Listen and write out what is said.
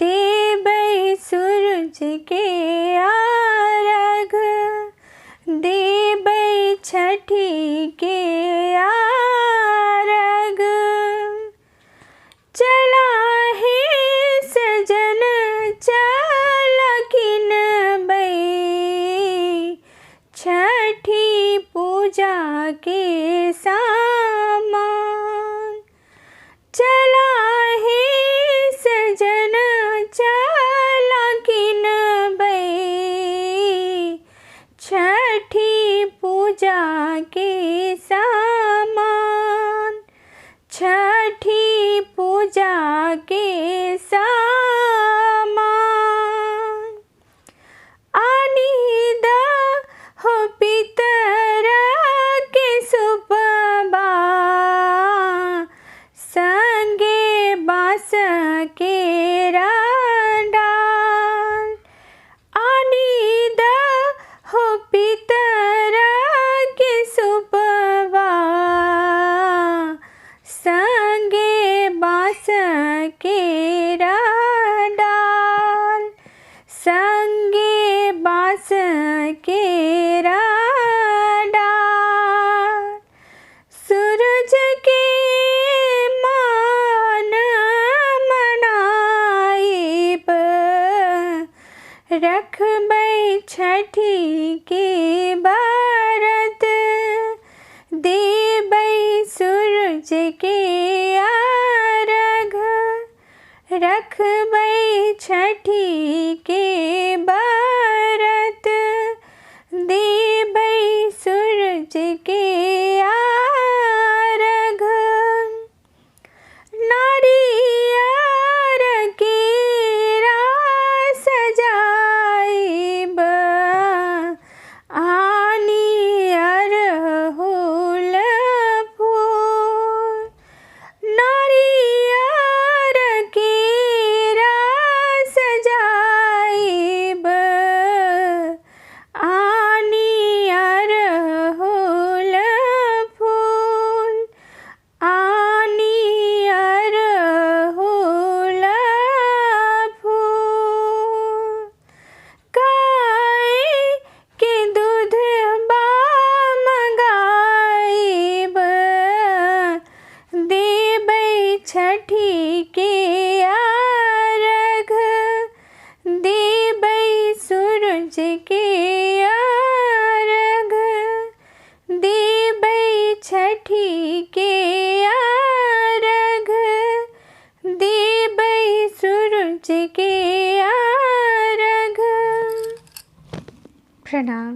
देबै सूरज के आरघ, देबै छठी के आरघ। चला हे सजन चल किनबै, छठी पूजा के सामान। चला हे सजन चल किनबै, छठी पूजा के सामान। छठी पूजा के सामान। आनी दहो पितर के सुपबा, संगे बाँस के डाल। आनी दहो पितर के सुपबा, संगे बाँस के डाल। संगे बाँस के डाल। सूरज के मान मनाइब, रखबै छठी के व्रत। देबै सूरज के आरघ, रखबै छठी के व्रत। देबै सूरज के आरघ। नारियर केरा सजाइब, आनी अड़हुल फूल। नारियर केरा सजाइब, आनी अड़हुल फूल। आनी अड़हुल फूल। गाय के दूधबा मंगाइब, देबै छठी के आरघ। देबै सूरज के आरघ, देबै छठी के आरघ। देबै सूरज के आरघ। प्रणाम।